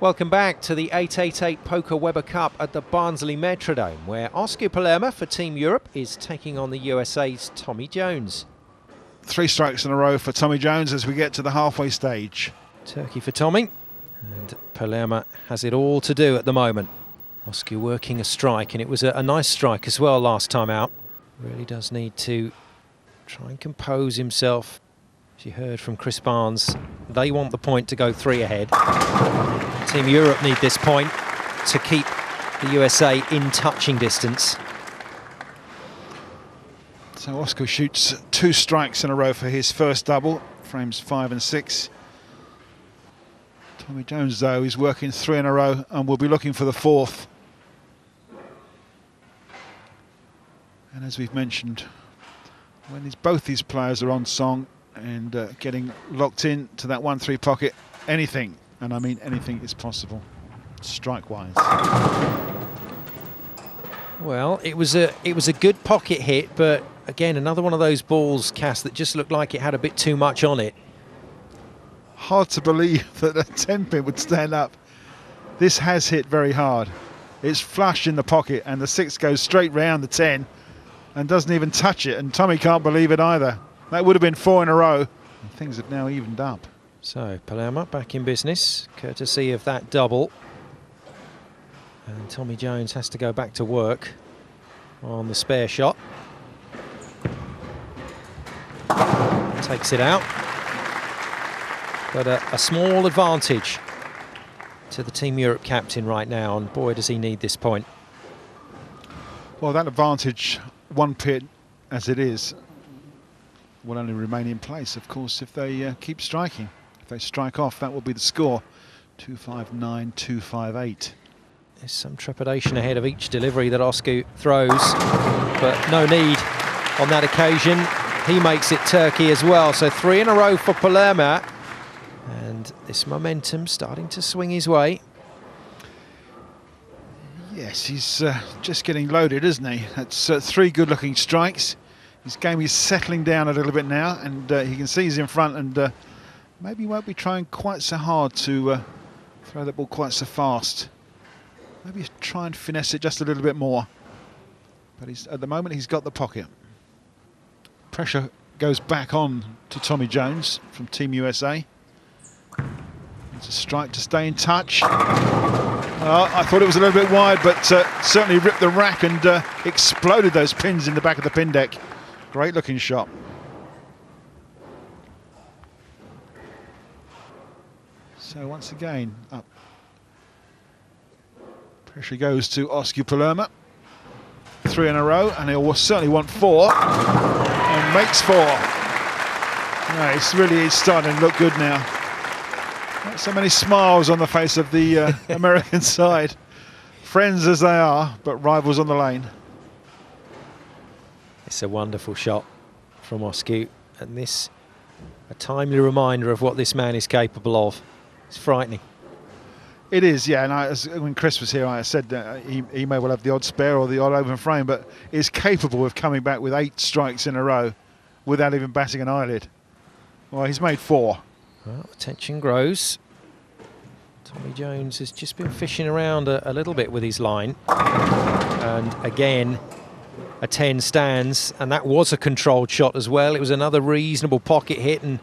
Welcome back to the 888 Poker Weber Cup at the Barnsley Metrodome, where Osku Palermaa for Team Europe is taking on the USA's Tommy Jones. 3 strikes in a row for Tommy Jones as we get to the halfway stage. Turkey for Tommy, and Palermaa has it all to do at the moment. Osku working a strike, and it was a nice strike as well last time out. Really does need to try and compose himself. As you heard from Chris Barnes, they want the point to go 3 ahead. Team Europe need this point to keep the USA in touching distance. So Osku shoots 2 strikes in a row for his first double, frames 5 and 6. Tommy Jones, though, is working 3 in a row and will be looking for the 4th. And as we've mentioned, when both these players are on song and getting locked in to that 1-3 pocket, anything, and I mean anything, is possible, strike-wise. Well, it was a good pocket hit, but again, another one of those balls, Cass, that just looked like it had a bit too much on it. Hard to believe that a 10-pin would stand up. This has hit very hard. It's flush in the pocket, and the 6 goes straight round the 10 and doesn't even touch it, and Tommy can't believe it either. That would have been 4 in a row, and things have now evened up. So Palermaa back in business, courtesy of that double. And Tommy Jones has to go back to work on the spare shot. Takes it out. But a small advantage to the Team Europe captain right now, and boy does he need this point. Well, that advantage, 1 pin as it is, will only remain in place, of course, if they keep striking. If they strike off, that will be the score. 259, 258. There's some trepidation ahead of each delivery that Osku throws, but no need on that occasion. He makes it Turkey as well, so 3 in a row for Palermaa, and this momentum starting to swing his way. Yes, he's just getting loaded, isn't he? That's 3 good-looking strikes. His game is settling down a little bit now, and he can see he's in front, and maybe he won't be trying quite so hard to throw that ball quite so fast. Maybe try and finesse it just a little bit more. But at the moment, he's got the pocket. Pressure goes back on to Tommy Jones from Team USA. It's a strike to stay in touch. I thought it was a little bit wide, but certainly ripped the rack and exploded those pins in the back of the pin deck. Great looking shot. So once again, up. Pressure goes to Osku Palermaa. 3 in a row, and he'll certainly want 4. And makes 4. No, it's really starting to look good now. Not so many smiles on the face of the American side. Friends as they are, but rivals on the lane. It's a wonderful shot from Osku, and this a timely reminder of what this man is capable of. It's frightening. It is, yeah, and when Chris was here, I said he may well have the odd spare or the odd open frame, but is capable of coming back with 8 strikes in a row without even batting an eyelid. Well, he's made 4. Well, the tension grows. Tommy Jones has just been fishing around a little bit with his line. And again, a 10 stands, and that was a controlled shot as well. It was another reasonable pocket hit, and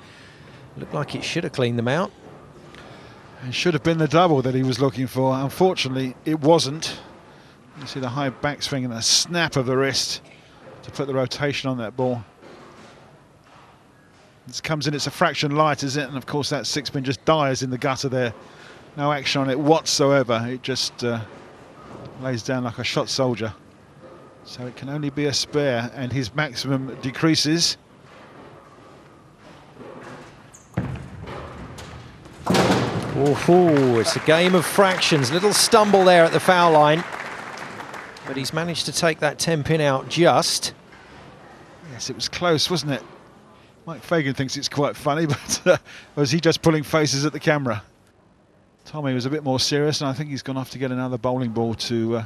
looked like it should have cleaned them out. It should have been the double that he was looking for. Unfortunately, it wasn't. You see the high backswing and the snap of the wrist to put the rotation on that ball. This comes in, it's a fraction light, isn't it? And of course that 6-pin just dies in the gutter there. No action on it whatsoever. It just lays down like a shot soldier. So it can only be a spare, and his maximum decreases. Oh, it's a game of fractions. Little stumble there at the foul line, but he's managed to take that 10-pin out just. Yes, it was close, wasn't it? Mike Fagan thinks it's quite funny, but was he just pulling faces at the camera? Tommy was a bit more serious, and I think he's gone off to get another bowling ball to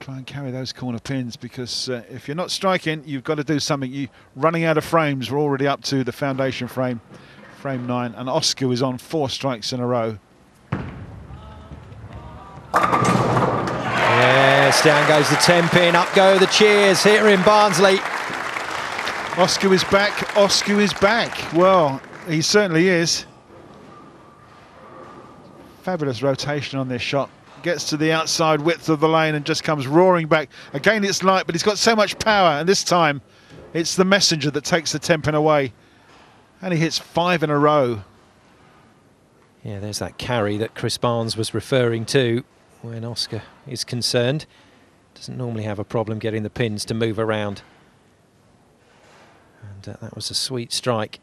try and carry those corner pins, because if you're not striking, you've got to do something. Running out of frames, we're already up to the foundation frame, frame 9, and Osku is on 4 strikes in a row. Yes, down goes the 10-pin, up go the cheers here in Barnsley. Osku is back, Osku is back. Well, he certainly is. Fabulous rotation on this shot. Gets to the outside width of the lane and just comes roaring back. Again, it's light, but he's got so much power, and this time it's the messenger that takes the 10-pin away. And he hits 5 in a row. Yeah, there's that carry that Chris Barnes was referring to when Oscar is concerned. Doesn't normally have a problem getting the pins to move around. And that was a sweet strike.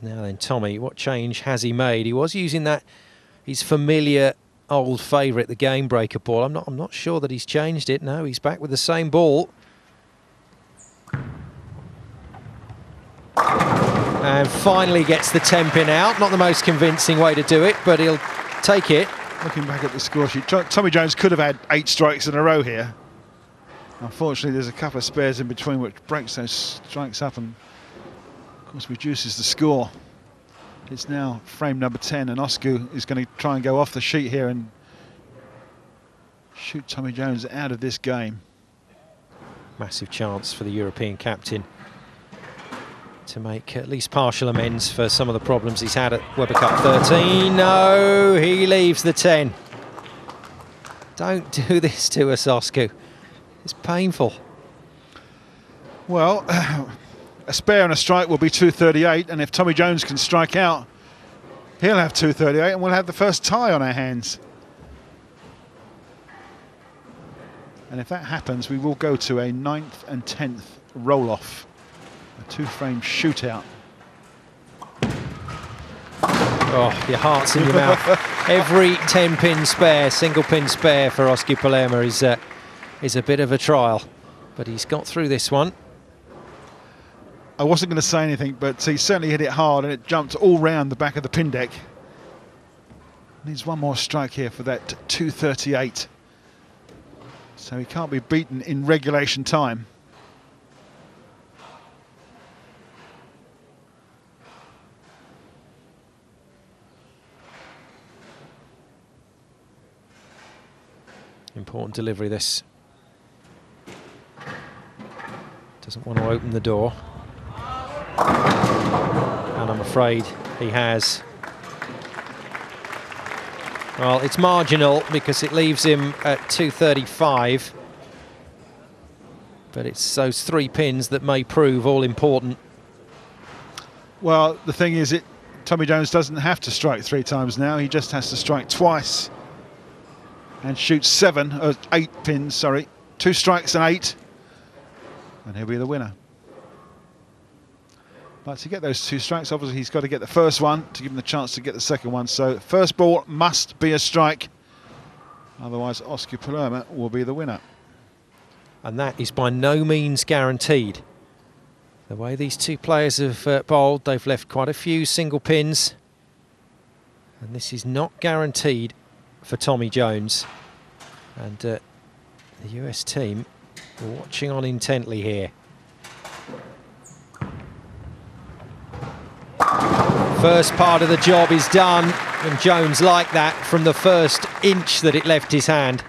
Now then, Tommy, what change has he made? He was using that, his familiar old favourite, the game breaker ball. I'm not sure that he's changed it. No, he's back with the same ball. And finally gets the 10-pin out. Not the most convincing way to do it, but he'll take it. Looking back at the score sheet, Tommy Jones could have had 8 strikes in a row here. Unfortunately, there's a couple of spares in between which breaks those strikes up and, of course, reduces the score. It's now frame number 10, and Osku is going to try and go off the sheet here and shoot Tommy Jones out of this game. Massive chance for the European captain to make at least partial amends for some of the problems he's had at Weber Cup 13. No, he leaves the 10. Don't do this to us, Osku. It's painful. Well, a spare and a strike will be 238, and if Tommy Jones can strike out, he'll have 238, and we'll have the first tie on our hands. And if that happens, we will go to a 9th and 10th roll-off. A 2-frame shootout. Oh, your heart's in your mouth. Every 10-pin spare, single-pin spare for Osku Palermaa is a bit of a trial, but he's got through this one. I wasn't going to say anything, but he certainly hit it hard, and it jumped all round the back of the pin deck. Needs one more strike here for that 238. So he can't be beaten in regulation time. Important delivery, this. Doesn't want to open the door. And I'm afraid he has. Well, it's marginal because it leaves him at 235. But it's those 3 pins that may prove all important. Well, the thing is, Tommy Jones doesn't have to strike 3 times now. He just has to strike twice and shoot 8 pins, sorry. 2 strikes and 8. And he'll be the winner. But to get those 2 strikes, obviously he's got to get the first one to give him the chance to get the second one. So first ball must be a strike. Otherwise, Osku Palermaa will be the winner. And that is by no means guaranteed. The way these 2 players have bowled, they've left quite a few single pins. And this is not guaranteed for Tommy Jones. And the US team are watching on intently here. First part of the job is done, and Jones liked that from the first inch that it left his hand.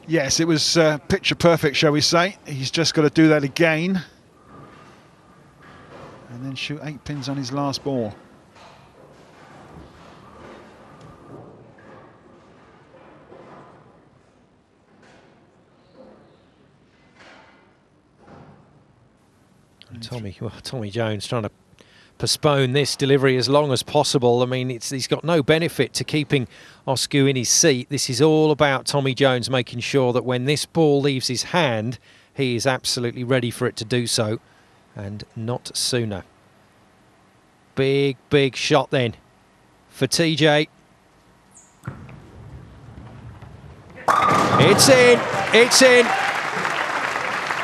Yes, it was picture perfect, shall we say. He's just got to do that again. And then shoot 8 pins on his last ball. Tommy Jones trying to postpone this delivery as long as possible. I mean, he's got no benefit to keeping Osku in his seat. This is all about Tommy Jones making sure that when this ball leaves his hand, he is absolutely ready for it to do so, and not sooner. Big shot then for TJ. It's in.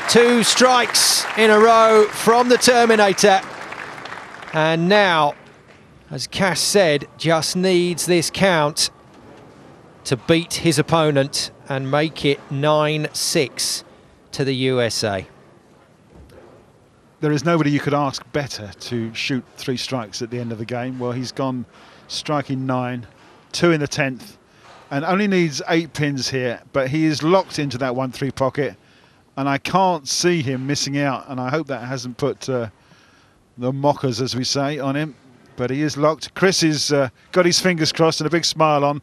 2 strikes in a row from the Terminator. And now, as Cass said, just needs this count to beat his opponent and make it 9-6 to the USA. There is nobody you could ask better to shoot 3 strikes at the end of the game. Well, he's gone striking 9, 2 in the 10th, and only needs 8 pins here, but he is locked into that 1-3 pocket, and I can't see him missing out, and I hope that hasn't put the mockers, as we say, on him, but he is locked. Chris has got his fingers crossed and a big smile on.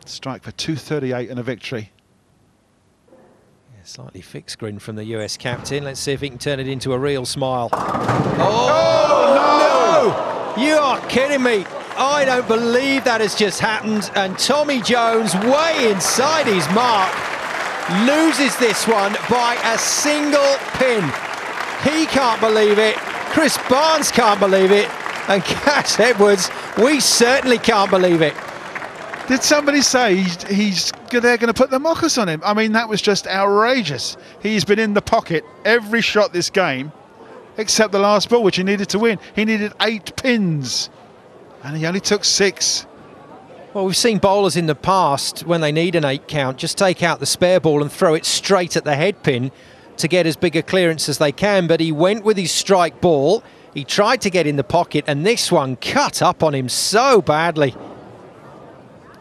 Strike for 238 and a victory. Yeah, slightly fixed grin from the US captain. Let's see if he can turn it into a real smile. Oh, no! You are kidding me. I don't believe that has just happened, and Tommy Jones, way inside his mark, loses this one by a single pin. He can't believe it, Chris Barnes can't believe it, and Cass Edwards, we certainly can't believe it. Did somebody say they're going to put the mockers on him? I mean, that was just outrageous. He's been in the pocket every shot this game, except the last ball, which he needed to win. He needed 8 pins. And he only took 6. Well, we've seen bowlers in the past, when they need an 8 count, just take out the spare ball and throw it straight at the head pin to get as big a clearance as they can. But he went with his strike ball. He tried to get in the pocket, and this one cut up on him so badly.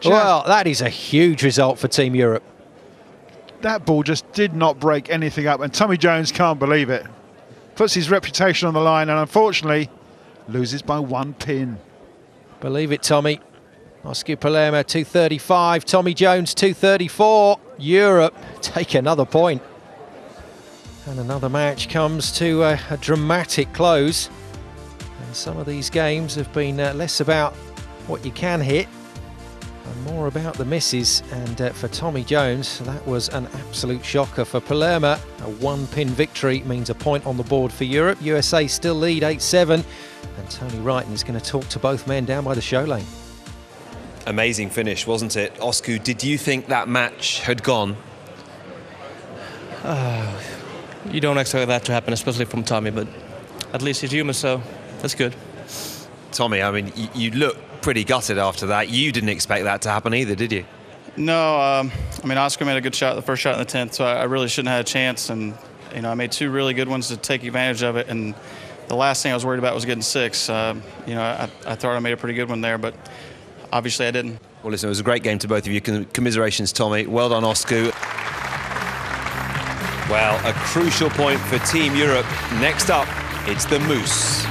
Well, that is a huge result for Team Europe. That ball just did not break anything up, and Tommy Jones can't believe it. Puts his reputation on the line, and unfortunately loses by 1 pin. Believe it, Tommy. Osku Palermaa 235, Tommy Jones 234. Europe take another point. And another match comes to a dramatic close. And some of these games have been less about what you can hit and more about the misses. And for Tommy Jones, that was an absolute shocker. For Palermaa, a 1-pin victory means a point on the board for Europe. USA still lead 8-7. And Tony Wrighton is going to talk to both men down by the show lane. Amazing finish, wasn't it? Osku, did you think that match had gone? You don't expect that to happen, especially from Tommy, but at least he's human, so that's good. Tommy, I mean, you look pretty gutted after that. You didn't expect that to happen either, did you? No, I mean, Oscar made a good shot, the first shot in the 10th, so I really shouldn't have had a chance, and I made 2 really good ones to take advantage of it, and the last thing I was worried about was getting 6. I thought I made a pretty good one there, but obviously I didn't. Well, listen, it was a great game to both of you. Commiserations, Tommy. Well done, Osku. Well, a crucial point for Team Europe. Next up, it's the Moose.